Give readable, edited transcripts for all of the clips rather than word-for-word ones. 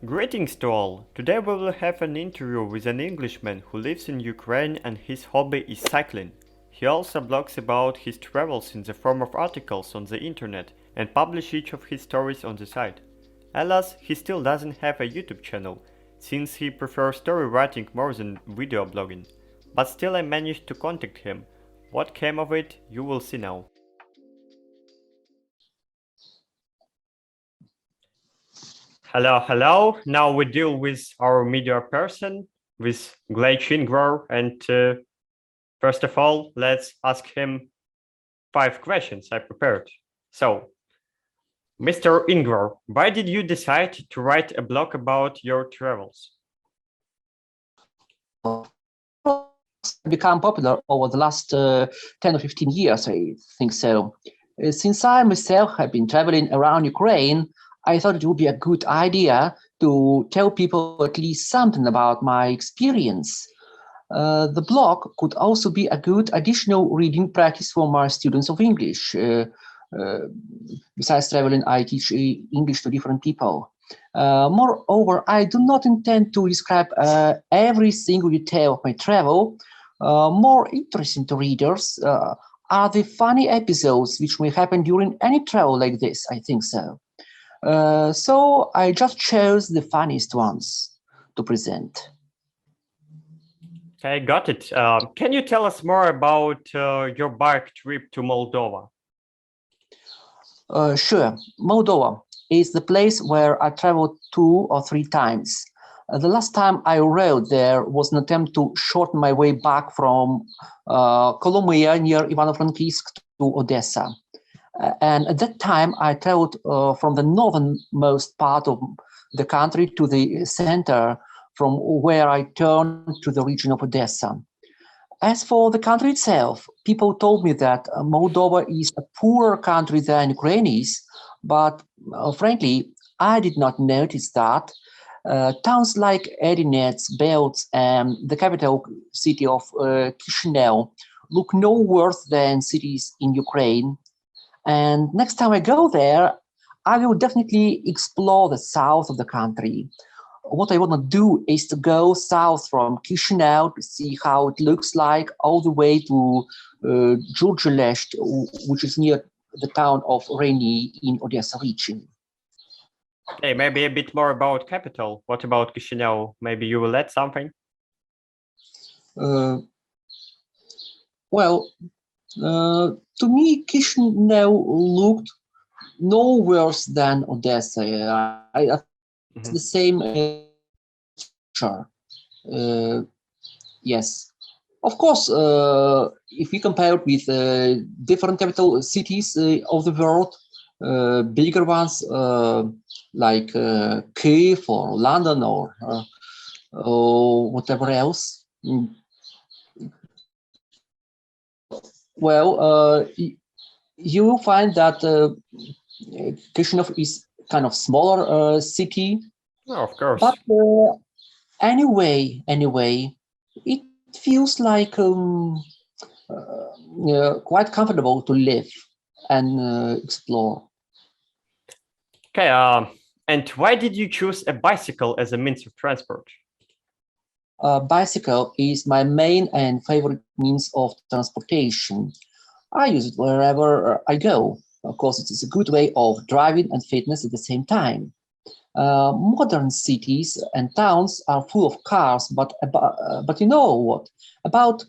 Greetings to all! Today we will have an interview with an Englishman who lives in Ukraine and his hobby is cycling. He also blogs about his travels in the form of articles on the internet and publish each of his stories on the site. Alas, he still doesn't have a YouTube channel, since he prefers story writing more than video blogging. But still I managed to contact him. What came of it, you will see now. Hello, hello. Now we deal with our media person, with Glage Ingvar, and first of all, let's ask him 5 questions I prepared. So, Mr. Ingvar, why did you decide to write a blog about your travels? Become popular over the last 10 or 15 years, I think so. Since I myself have been traveling around Ukraine, I thought it would be a good idea to tell people at least something about my experience. The blog could also be a good additional reading practice for my students of English. Besides traveling, I teach English to different people. Moreover, I do not intend to describe every single detail of my travel. More interesting to readers are the funny episodes which may happen during any travel like this, I think so. So I just chose the funniest ones to present. I got it. Can you tell us more about your bike trip to Moldova? Sure. Moldova is the place where I traveled 2 or 3 times. The last time I rode there was an attempt to shorten my way back from Kolomyia near Ivano-Frankivsk to Odessa. And at that time, I traveled from the northernmost part of the country to the center, from where I turned to the region of Odessa. As for the country itself, people told me that Moldova is a poorer country than Ukraine is, but frankly, I did not notice that. Towns like Edinets, Belts, and the capital city of Chisinau look no worse than cities in Ukraine. And next time I go there, I will definitely explore the south of the country. What I want to do is to go south from Chisinau to see how it looks like all the way to Giurgiulest, which is near the town of Reni in Odessa region. Hey, maybe a bit more about capital. What about Chisinau? Maybe you will add something? To me, Chisinau looked no worse than Odessa. It's the same picture. Yes. Of course, if we compare it with different capital cities of the world, bigger ones like Kiev or London or whatever else. Well, you will find that Chisinau is kind of smaller city. Oh, of course. But anyway, it feels like quite comfortable to live and explore. Okay, and why did you choose a bicycle as a means of transport? Bicycle is my main and favorite means of transportation. I use it wherever I go. Of course, it is a good way of driving and fitness at the same time. Modern cities and towns are full of cars, but you know what? About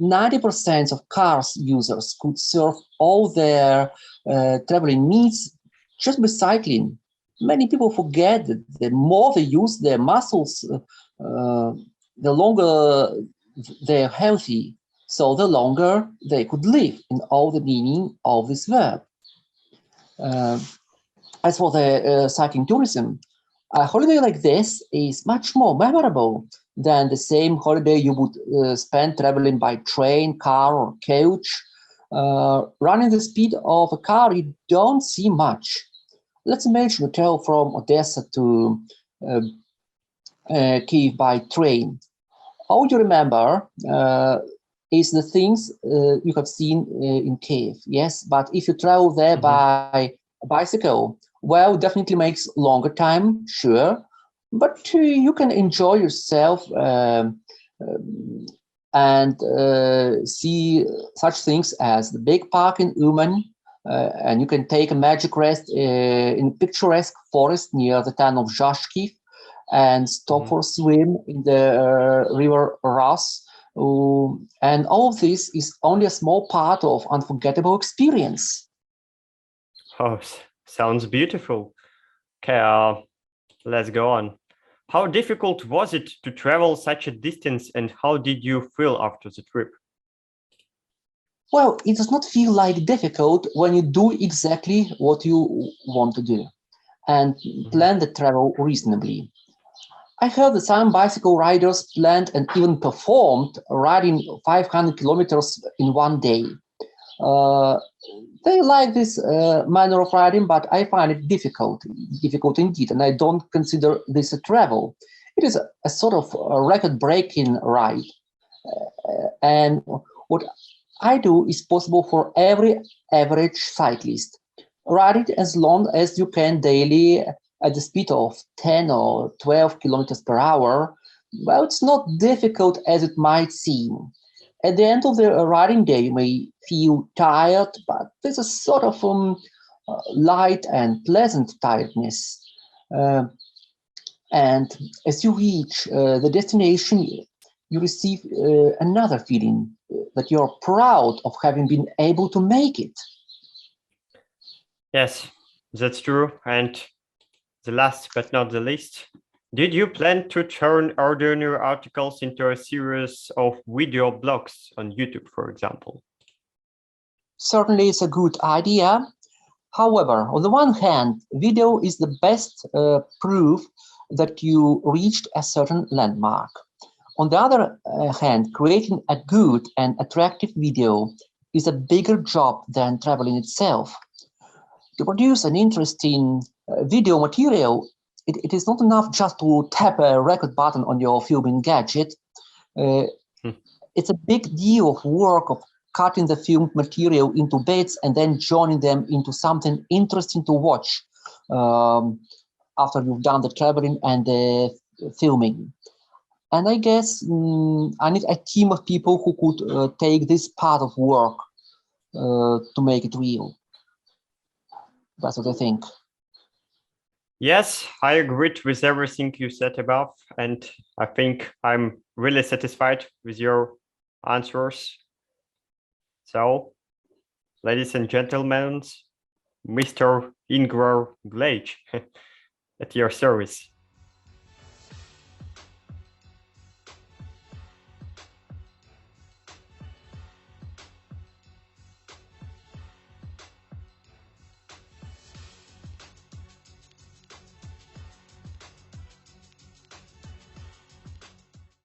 90% of cars users could serve all their traveling needs just by cycling. Many people forget that the more they use their muscles, the longer they're healthy. So the longer they could live in all the meaning of this verb. As for the cycling tourism, a holiday like this is much more memorable than the same holiday you would spend traveling by train, car, or coach. Running the speed of a car, you don't see much. Let's imagine you travel from Odessa to Kiev by train. All you remember is the things you have seen in Kiev, yes? But if you travel there by bicycle, well, definitely makes longer time, sure, but you can enjoy yourself and see such things as the big park in Uman, and you can take a magic rest in a picturesque forest near the town of Zhashkiv and stop for a swim in the river Ras. And all of this is only a small part of unforgettable experience. Oh, sounds beautiful. Okay, let's go on. How difficult was it to travel such a distance, and how did you feel after the trip? Well, it does not feel like difficult when you do exactly what you want to do and plan the travel reasonably. I heard that some bicycle riders planned and even performed riding 500 kilometers in one day. Uh, they like this manner of riding, but I find it difficult indeed, and I don't consider this a travel. It is a sort of a record-breaking ride, and what I do is possible for every average cyclist. Ride it as long as you can daily at the speed of 10 or 12 kilometers per hour. Well, it's not difficult as it might seem. At the end of the riding day, you may feel tired, but there's a sort of light and pleasant tiredness. Uh, and as you reach the destination, you receive another feeling that you're proud of having been able to make it. Yes, that's true. And the last but not the least, did you plan to turn ordinary articles into a series of video blogs on YouTube, for example? Certainly, it's a good idea. However, on the one hand, video is the best proof that you reached a certain landmark. On the other hand, creating a good and attractive video is a bigger job than traveling itself. To produce an interesting video material, it is not enough just to tap a record button on your filming gadget. Uh, it's a big deal of work of cutting the filmed material into bits and then joining them into something interesting to watch after you've done the traveling and the filming. And I guess I need a team of people who could take this part of work to make it real. That's what I think. Yes, I agreed with everything you said above, and I think I'm really satisfied with your answers. So, ladies and gentlemen, Mr. Ingvar Glage, at your service.